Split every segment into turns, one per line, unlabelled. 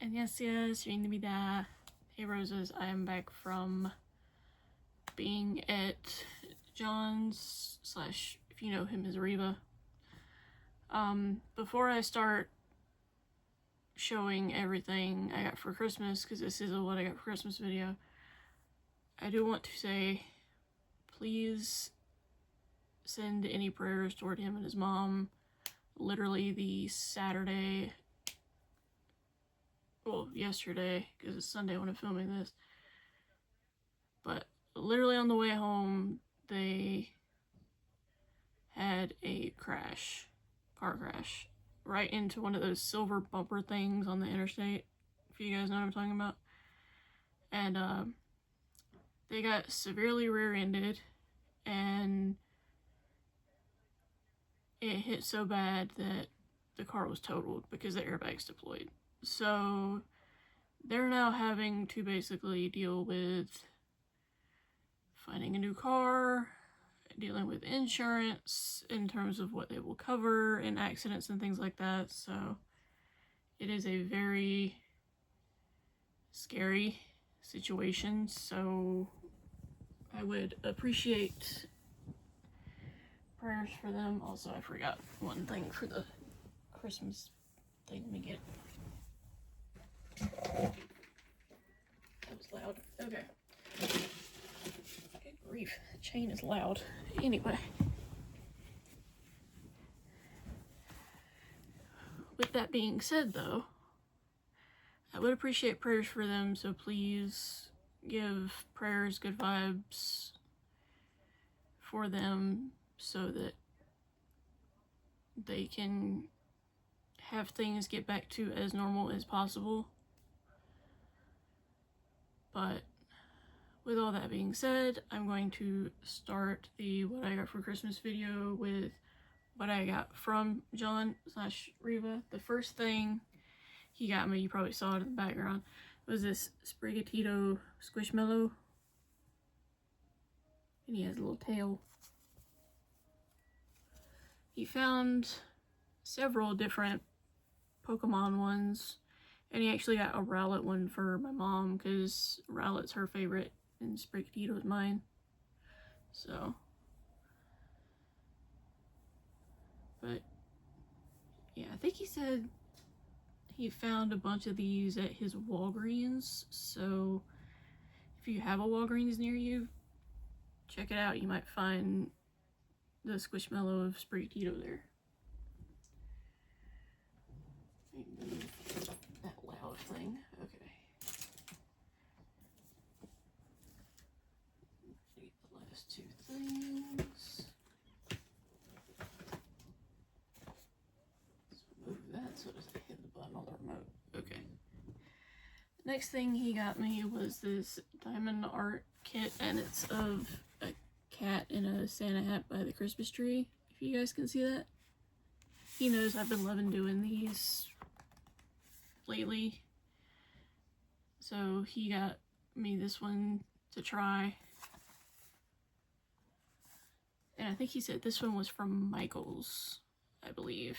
안녕하세요, 수인입니다. Hey Roses, I am back from being at John's slash, if you know him as Reba. Before I start showing everything I got for Christmas, because this is a what I got for Christmas video, I do want to say, please send any prayers toward him and his mom. Literally the Saturday, well, yesterday, because it's Sunday when I'm filming this, but literally on the way home, they had a car crash, right into one of those silver bumper things on the interstate, if you guys know what I'm talking about. And they got severely rear-ended, and it hit so bad that the car was totaled because the airbags deployed. So they're now having to basically deal with finding a new car, dealing with insurance in terms of what they will cover in accidents and things like that. So it is a very scary situation. So I would appreciate prayers for them. Also, I forgot one thing for the Christmas thing. Let me get it. That was loud. Okay. Good grief. The chain is loud. Anyway. With that being said, though, I would appreciate prayers for them, so please give prayers, good vibes for them so that they can have things get back to as normal as possible. But with all that being said, I'm going to start the what I got for Christmas video with what I got from John slash Reba. The first thing he got me, you probably saw it in the background, was this Sprigatito Squishmallow. And he has a little tail. He found several different Pokemon ones, and he actually got a Rowlet one for my mom because Rowlet's her favorite and Sprigatito is mine. So, but yeah, I think he said he found a bunch of these at his Walgreens. So if you have a Walgreens near you, check it out. You might find the Squishmallow of Sprigatito there. That loud thing. Okay. Get the last two things. Let's move that so it doesn't hit the button on the remote. Okay. Next thing he got me was this diamond art kit, and it's of a cat in a Santa hat by the Christmas tree, if you guys can see that. He knows I've been loving doing these lately, so he got me this one to try, and I think he said this one was from Michael's, I believe.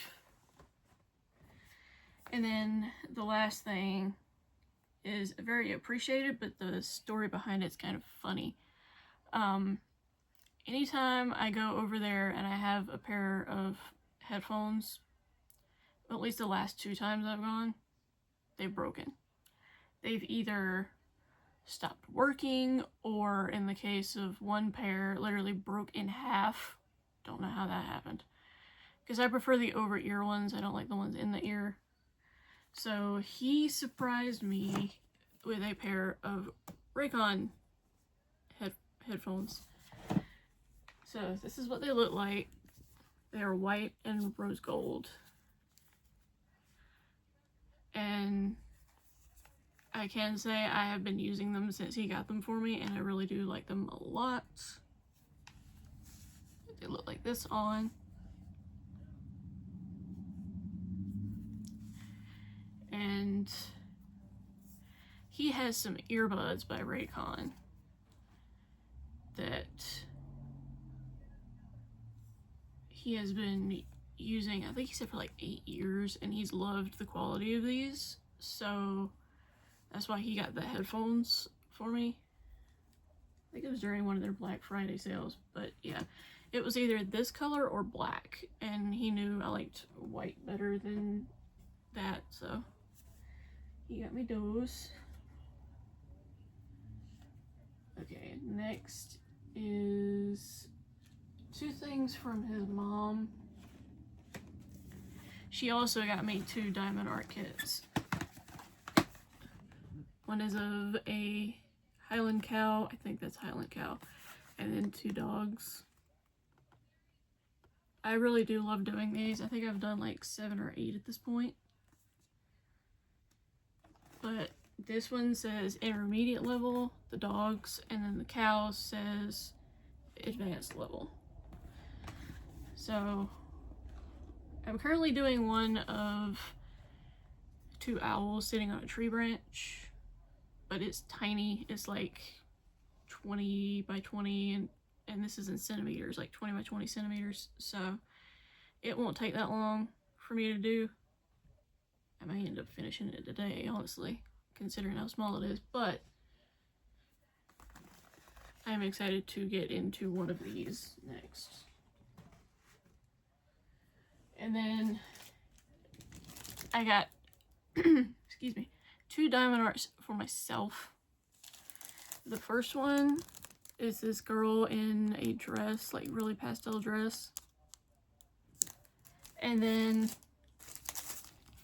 And then the last thing is very appreciated, but the story behind it's kind of funny. Anytime I go over there and I have a pair of headphones, at least the last 2 times I've gone, they've broken. They've either stopped working, or in the case of one pair, literally broke in half. Don't know how that happened. Because I prefer the over-ear ones. I don't like the ones in the ear. So he surprised me with a pair of Raycon headphones. So this is what they look like. They are white and rose gold. And I can say I have been using them since he got them for me, and I really do like them a lot. They look like this on. And he has some earbuds by Raycon that he has been using, I think he said for like 8 years, and he's loved the quality of these. so that's why he got the headphones for me. I think it was during one of their Black Friday sales, but yeah, it was either this color or black, and he knew I liked white better than that, so he got me those. Okay, next is two things from his mom. She also got me two diamond art kits. One is of a Highland cow, I think that's Highland cow, and then two dogs. I really do love doing these. I think I've done like 7 or 8 at this point. But this one says intermediate level, the dogs, and then the cow says advanced level. So I'm currently doing one of 2 owls sitting on a tree branch, but it's tiny. It's like 20 by 20, and this is in centimeters, like 20 by 20 centimeters, so it won't take that long for me to do. I may end up finishing it today, honestly, considering how small it is, but I'm excited to get into one of these next. And then I got, excuse me, 2 diamond arts for myself. The first one is this girl in a dress, like really pastel dress. And then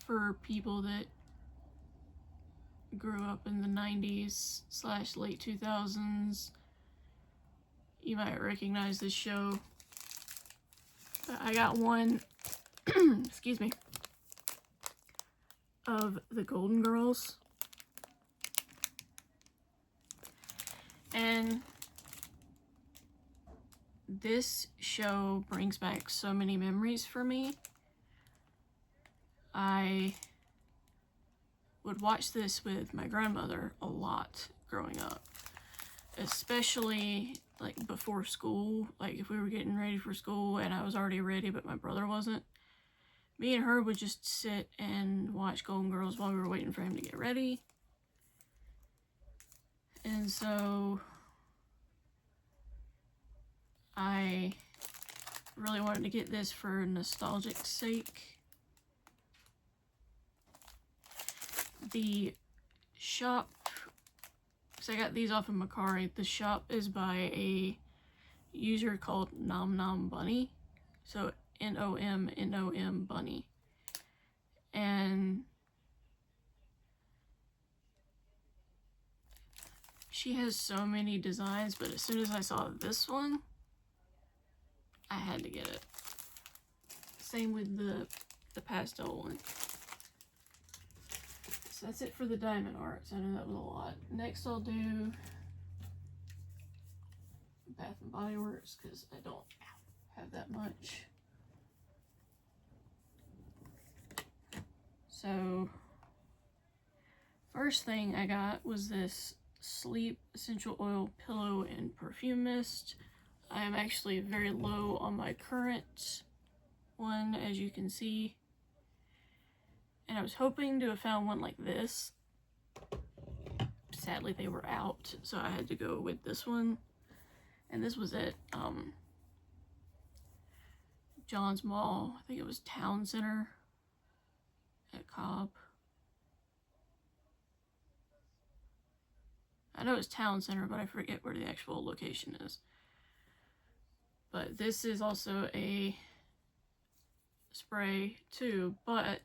for people that grew up in the 90s / late 2000s, you might recognize this show. But I got one, excuse me, of the Golden Girls. And this show brings back so many memories for me. I would watch this with my grandmother a lot growing up, especially like before school. Like if we were getting ready for school and I was already ready but my brother wasn't, me and her would just sit and watch Golden Girls while we were waiting for him to get ready. And so I really wanted to get this for nostalgic sake. The shop, because I got these off of Macari, the shop is by a user called Nom Nom Bunny. So Nom Bunny. And she has so many designs, but as soon as I saw this one, I had to get it. Same with the pastel one. So that's it for the diamond arts. I know that was a lot. Next I'll do Bath and Body Works because I don't have that much. So first thing I got was this Sleep Essential Oil Pillow and Perfume Mist. I am actually very low on my current one, as you can see. And I was hoping to have found one like this. Sadly, they were out, so I had to go with this one. And this was at John's Mall. I think it was Town Center at Cobb. I know it's Town Center, but I forget where the actual location is. But this is also a spray too, but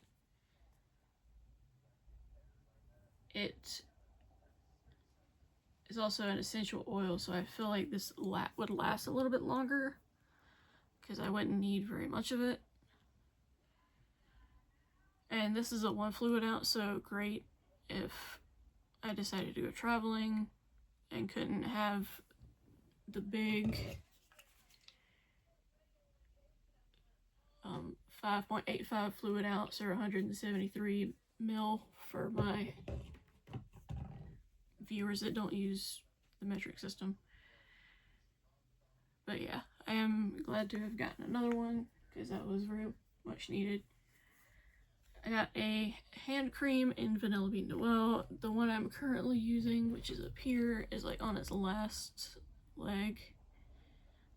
it is also an essential oil, so I feel like this would last a little bit longer because I wouldn't need very much of it. And this is a 1 fluid ounce, so great if I decided to go traveling and couldn't have the big 5.85 fluid ounce or 173 ml for my viewers that don't use the metric system. But yeah, I am glad to have gotten another one because that was very much needed. I got a hand cream in Vanilla Bean Noel. The one I'm currently using, which is up here, is like on its last leg.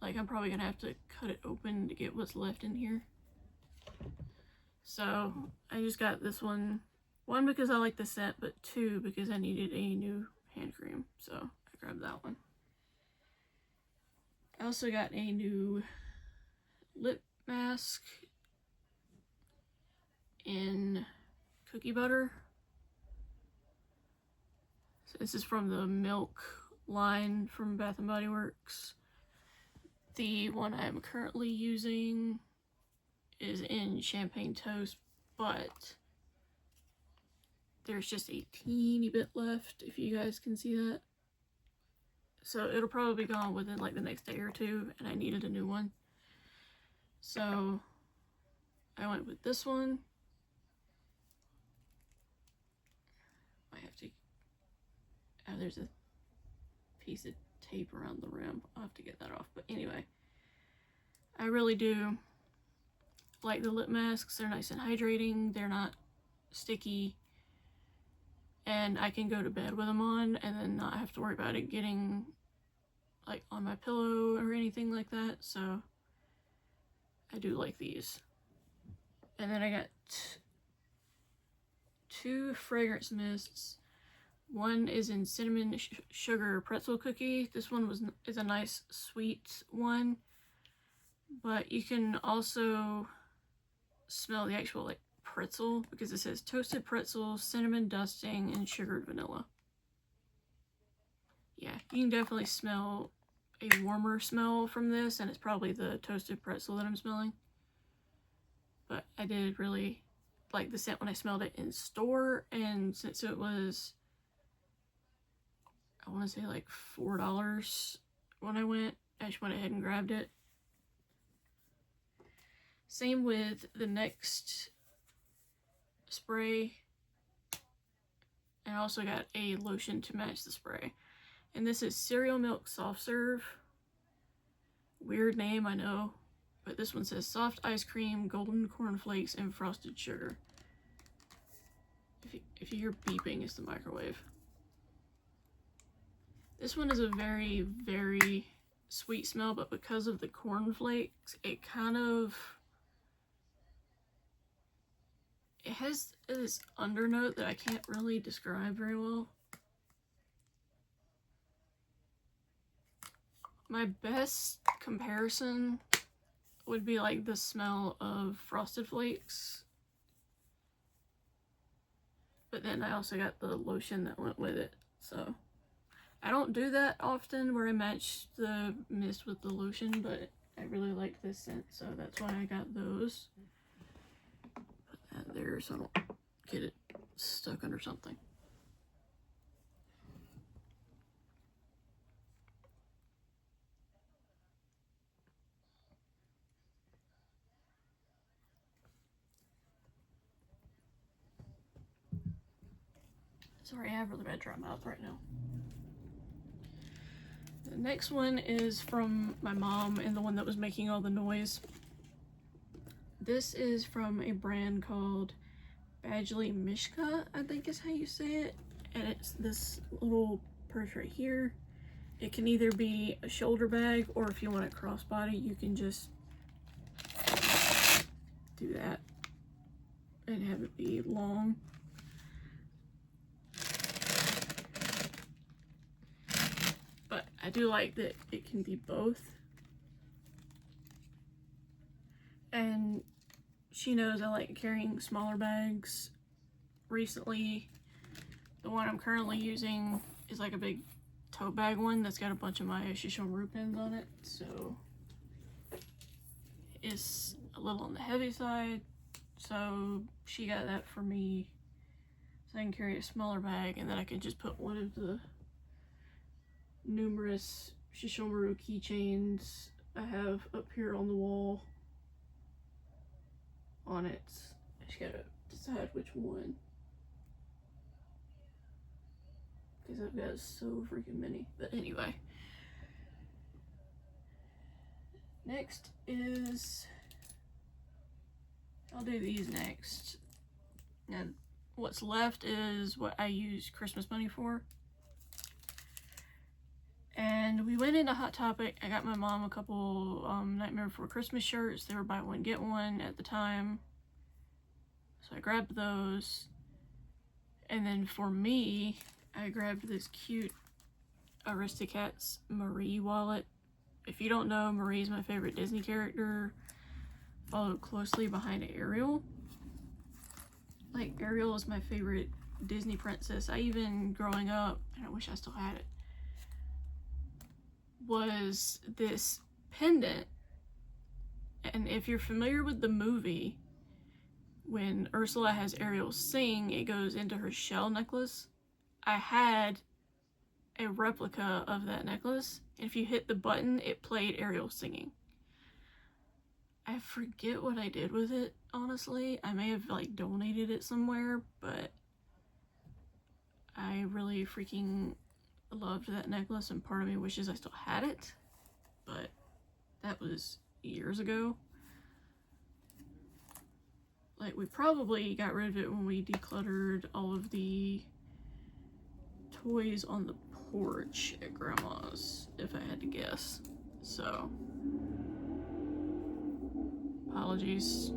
Like I'm probably gonna have to cut it open to get what's left in here. So I just got this one because I like the scent, but two because I needed a new hand cream, so I grabbed that one. I also got a new lip mask in cookie butter. So this is from the Milk line from Bath & Body Works. The one I'm currently using is in Champagne Toast, but there's just a teeny bit left, if you guys can see that. So it'll probably be gone within like the next day or two, and I needed a new one. So I went with this one. I have to, oh, there's a piece of tape around the rim. I'll have to get that off. But anyway, I really do like the lip masks. They're nice and hydrating. They're not sticky. And I can go to bed with them on and then not have to worry about it getting like on my pillow or anything like that. So I do like these. And then I got two fragrance mists. One is in cinnamon sugar pretzel cookie. This one is a nice sweet one, but you can also smell the actual like pretzel because it says toasted pretzel, cinnamon dusting, and sugared vanilla. Yeah, you can definitely smell a warmer smell from this, and it's probably the toasted pretzel that I'm smelling. But I did really like the scent when I smelled it in store, and since it was, I want to say like $4 when I went, I just went ahead and grabbed it. Same with the next spray. I also got a lotion to match the spray. And this is Cereal Milk Soft Serve. Weird name, I know. But this one says soft ice cream, golden cornflakes, and frosted sugar. If you hear beeping, it's the microwave. This one is a very, very sweet smell, but because of the cornflakes, it has this undernote that I can't really describe very well. My best comparison would be like the smell of Frosted Flakes. But then I also got the lotion that went with it. So I don't do that often where I match the mist with the lotion, but I really like this scent, so that's why I got those. Put that there so I don't get it stuck under something. Sorry, I have really bad dry mouth right now. The next one is from my mom and the one that was making all the noise. This is from a brand called Badgley Mishka, I think is how you say it. And it's this little purse right here. It can either be a shoulder bag, or if you want a crossbody, you can just do that and have it be long. But I do like that it can be both. And she knows I like carrying smaller bags. Recently, the one I'm currently using is like a big tote bag one that's got a bunch of my Shishomaru pins on it, so it's a little on the heavy side, so she got that for me so I can carry a smaller bag, and then I can just put one of the numerous Shishomaru keychains I have up here on the wall on it. I just gotta decide which one, because I've got so freaking many. But anyway, next is, I'll do these next. And what's left is what I use Christmas money for. And we went into Hot Topic. I got my mom a couple Nightmare Before Christmas shirts. They were buy one get one at the time, so I grabbed those. And then for me, I grabbed this cute Aristocats Marie wallet. If you don't know, Marie is my favorite Disney character, followed closely behind Ariel. Like, Ariel is my favorite Disney princess. I even, growing up, and I wish I still had it, was this pendant. And if you're familiar with the movie, when Ursula has Ariel sing, it goes into her shell necklace. I had a replica of that necklace, and if you hit the button, it played Ariel singing. I forget what I did with it, honestly. I may have like donated it somewhere, but I really freaking loved that necklace, and part of me wishes I still had it, but that was years ago. Like, we probably got rid of it when we decluttered all of the toys on the porch at Grandma's, if I had to guess. So, apologies.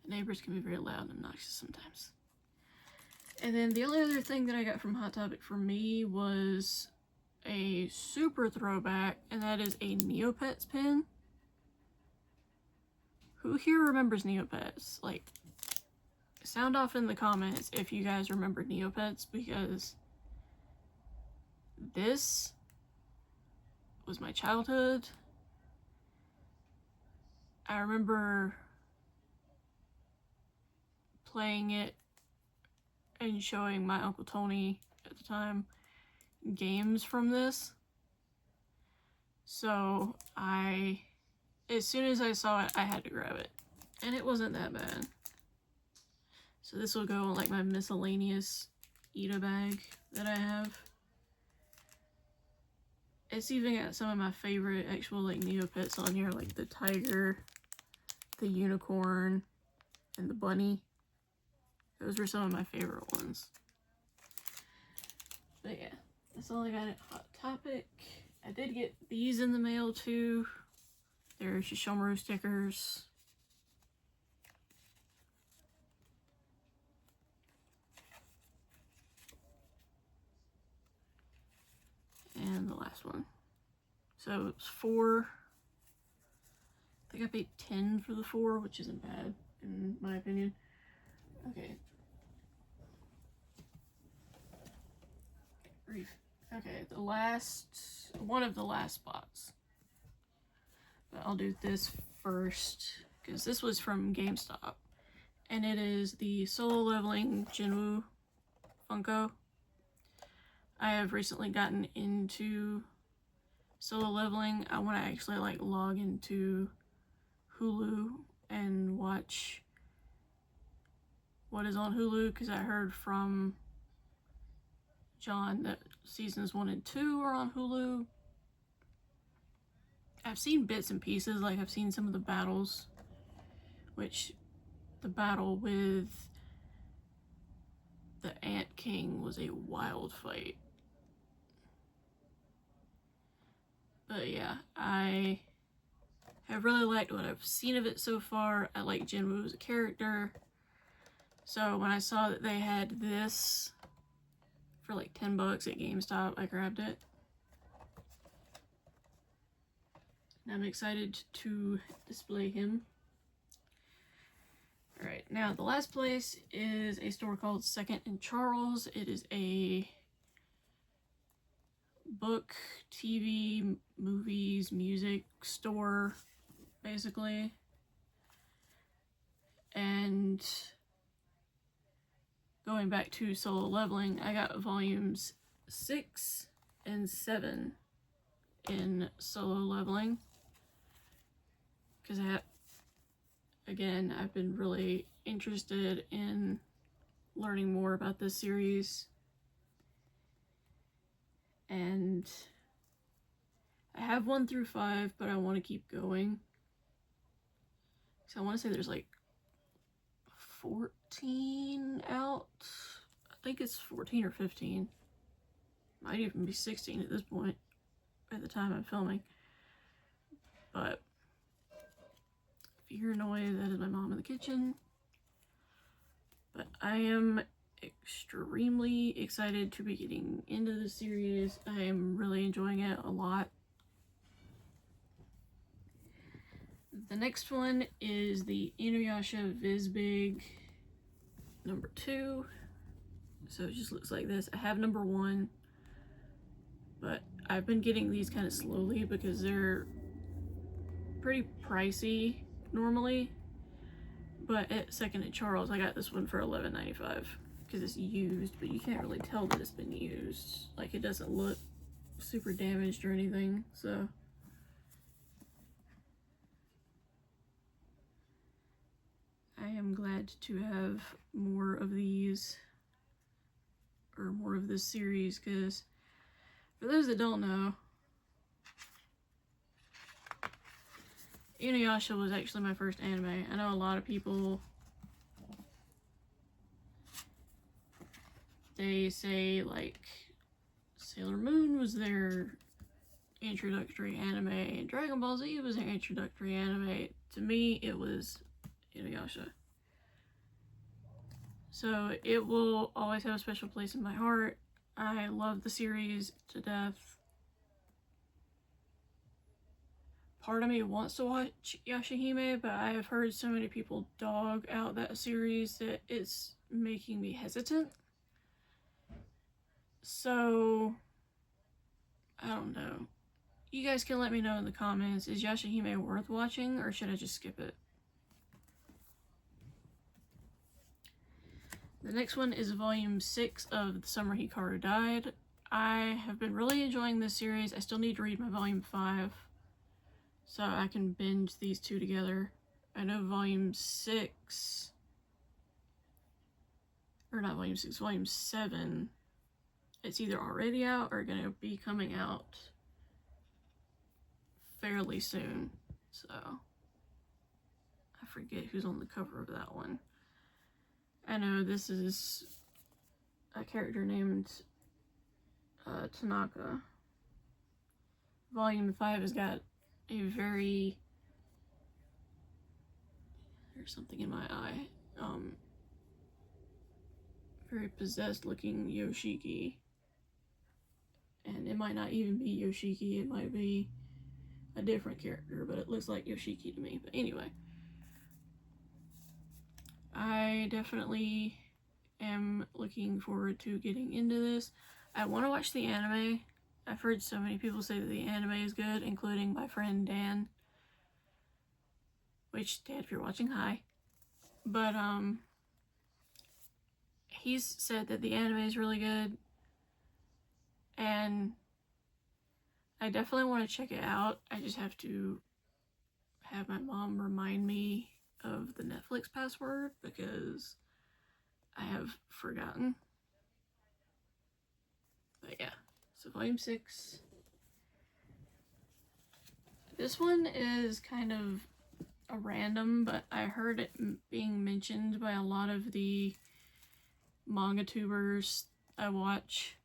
Neighbors can be very loud and obnoxious sometimes. And then the only other thing that I got from Hot Topic for me was a super throwback, and that is a Neopets pin. Who here remembers Neopets? Like, sound off in the comments if you guys remember Neopets, because this was my childhood. I remember playing it and showing my Uncle Tony at the time games from this. So as soon as I saw it, I had to grab it. And it wasn't that bad. So this will go in like my miscellaneous Eda bag that I have. It's even got some of my favorite actual like Neopets on here, like the tiger, the unicorn, and the bunny. Those were some of my favorite ones. But yeah, that's all I got at Hot Topic. I did get these in the mail too. They're Shishomaru stickers. And the last one. So it's 4. I think I paid 10 for the 4, which isn't bad in my opinion. Okay. Okay, one of the last spots. But I'll do this first, because this was from GameStop. And it is the Solo Leveling Jinwoo Funko. I have recently gotten into Solo Leveling. I want to actually like log into Hulu and watch what is on Hulu, because I heard from John that seasons 1 and 2 are on Hulu. I've seen bits and pieces, like I've seen some of the battles, which the battle with the Ant King was a wild fight. But yeah, I have really liked what I've seen of it so far. I like Jinwoo as a character. So when I saw that they had this for like $10 at GameStop, I grabbed it. And I'm excited to display him. Alright, now the last place is a store called Second and Charles. It is a book, TV, movies, music store, basically. And going back to Solo Leveling, I got volumes 6 and 7 in Solo Leveling, because I've been really interested in learning more about this series, and I have 1 through 5, but I want to keep going. So I want to say there's like 14 out. I think it's 14 or 15. Might even be 16 at this point, at the time I'm filming. But if you hear noise, that is my mom in the kitchen. But I am extremely excited to be getting into this series. I am really enjoying it a lot. The next one is the Inuyasha Vizbig number 2. So it just looks like this. I have number 1, but I've been getting these kind of slowly because they're pretty pricey normally. But at Second and Charles, I got this one for $11.95 because it's used, but you can't really tell that it's been used. Like, it doesn't look super damaged or anything, so. I am glad to have more of these, or more of this series, because for those that don't know, Inuyasha was actually my first anime. I know a lot of people, they say like Sailor Moon was their introductory anime and Dragon Ball Z was their introductory anime. To me, it was Inuyasha. So it will always have a special place in my heart. I love the series to death. Part of me wants to watch Yashahime, but I have heard so many people dog out that series that it's making me hesitant. So, I don't know. You guys can let me know in the comments, is Yashahime worth watching, or should I just skip it? The next one is volume 6 of The Summer Hikaru Died. I have been really enjoying this series. I still need to read my volume 5, so I can binge these two together. I know volume 6, or not volume 6, volume 7, it's either already out or gonna be coming out fairly soon. So, I forget who's on the cover of that one. I know this is a character named Tanaka. Volume 5 has got a very, there's something in my eye, very possessed looking Yoshiki. And it might not even be Yoshiki, it might be a different character, but it looks like Yoshiki to me. But anyway, I definitely am looking forward to getting into this. I want to watch the anime. I've heard so many people say that the anime is good, including my friend Dan. Which, Dan, if you're watching, hi. But, he's said that the anime is really good. And I definitely want to check it out. I just have to have my mom remind me of the Netflix password because I have forgotten. But yeah, so volume 6. This one is kind of a random, but I heard it being mentioned by a lot of the manga tubers I watch.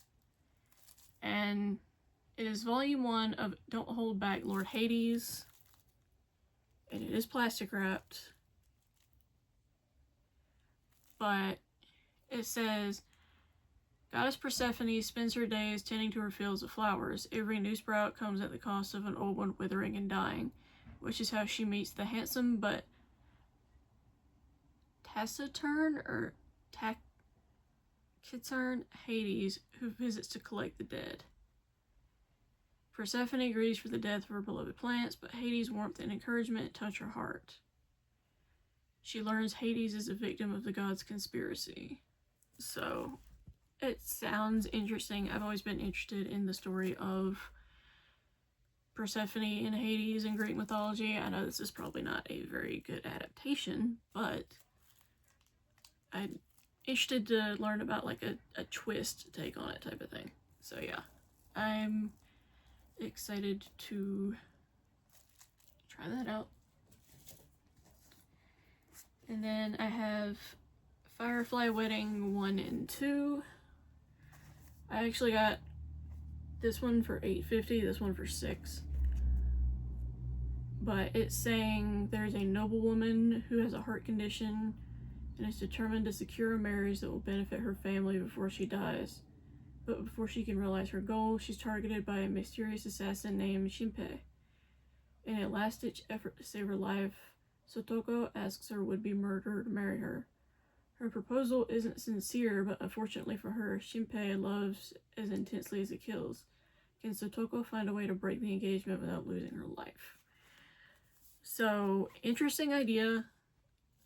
And it is volume 1 of Don't Hold Back Lord Hades. And it is plastic wrapped. But it says, Goddess Persephone spends her days tending to her fields of flowers. Every new sprout comes at the cost of an old one withering and dying, which is how she meets the handsome but taciturn or taciturn Hades, who visits to collect the dead. Persephone grieves for the death of her beloved plants, but Hades' warmth and encouragement touch her heart. She learns Hades is a victim of the gods' conspiracy. So, it sounds interesting. I've always been interested in the story of Persephone and Hades in Greek mythology. I know this is probably not a very good adaptation, but I'm interested to learn about like a twist take on it type of thing. So yeah, I'm excited to try that out. And then I have Firefly Wedding 1 and 2. I actually got this one for $8.50, this one for $6. But it's saying there's a noblewoman who has a heart condition and is determined to secure a marriage that will benefit her family before she dies. But before she can realize her goal, she's targeted by a mysterious assassin named Shinpei. In a last-ditch effort to save her life, Sotoko asks her would-be murderer to marry her. Her proposal isn't sincere, but unfortunately for her, Shinpei loves as intensely as it kills. Can Sotoko find a way to break the engagement without losing her life? So, interesting idea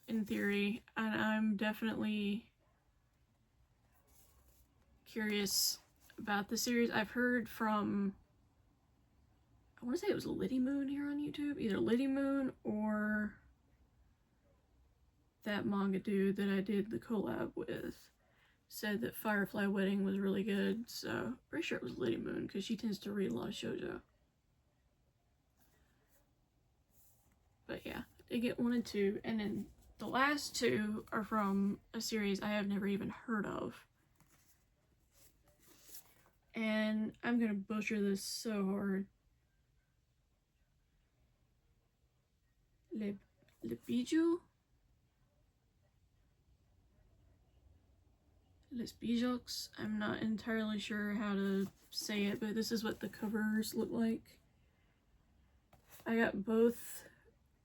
in theory, and I'm definitely curious about the series. I've heard from, I want to say it was Liddy Moon here on YouTube, either Liddy Moon or that manga dude that I did the collab with said that Firefly Wedding was really good, so pretty sure it was Liddy Moon because she tends to read a lot of shoujo. But yeah, I get 1 and 2, and then the last 2 are from a series I have never even heard of. And I'm gonna butcher this so hard. Le Bijou? Les Bijoux? I'm not entirely sure how to say it, but this is what the covers look like. I got both.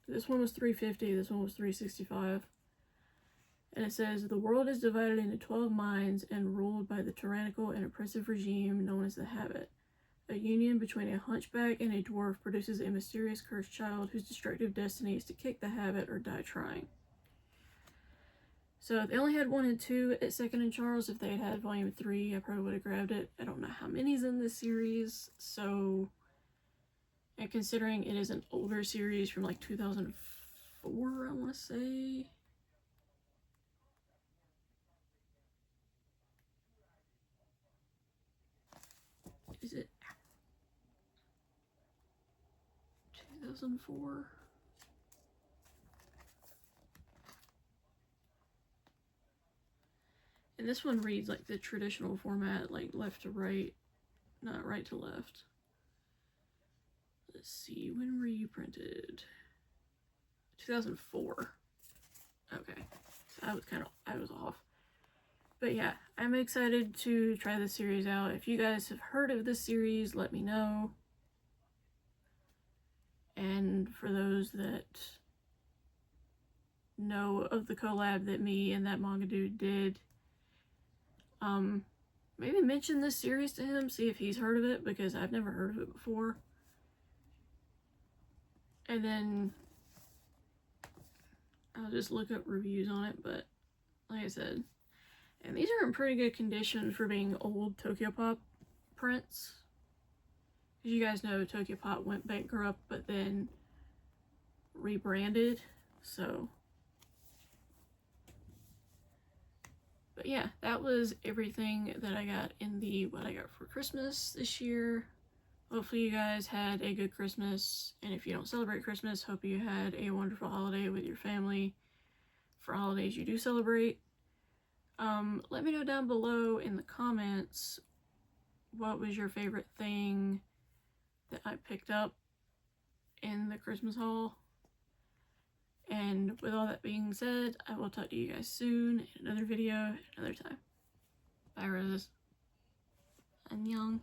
This one was $3.50, this one was $3.65. And it says, the world is divided into 12 minds and ruled by the tyrannical and oppressive regime known as the Habit. A union between a hunchback and a dwarf produces a mysterious cursed child whose destructive destiny is to kick the habit or die trying. So they only had 1 and 2 at Second and Charles. If they had had volume 3, I probably would have grabbed it. I don't know how many's in this series, so... And considering it is an older series from like 2004, I want to say... Is it 2004? And this one reads like the traditional format, like left to right, not right to left. Let's see, when were you printed? 2004. Okay, so I was off. But yeah, I'm excited to try this series out. If you guys have heard of this series, let me know. And for those that know of the collab that me and that manga dude did, maybe mention this series to him, see if he's heard of it, because I've never heard of it before. And then I'll just look up reviews on it, but like I said, and these are in pretty good condition for being old Tokyopop prints. As you guys know, Tokyopop went bankrupt, but then rebranded, so. But yeah, that was everything that I got in the What I Got for Christmas this year. Hopefully you guys had a good Christmas, and if you don't celebrate Christmas, hope you had a wonderful holiday with your family for holidays you do celebrate. Let me know down below in the comments what was your favorite thing that I picked up in the Christmas haul. And with all that being said, I will talk to you guys soon in another video, another time. Bye, roses. Annyeong.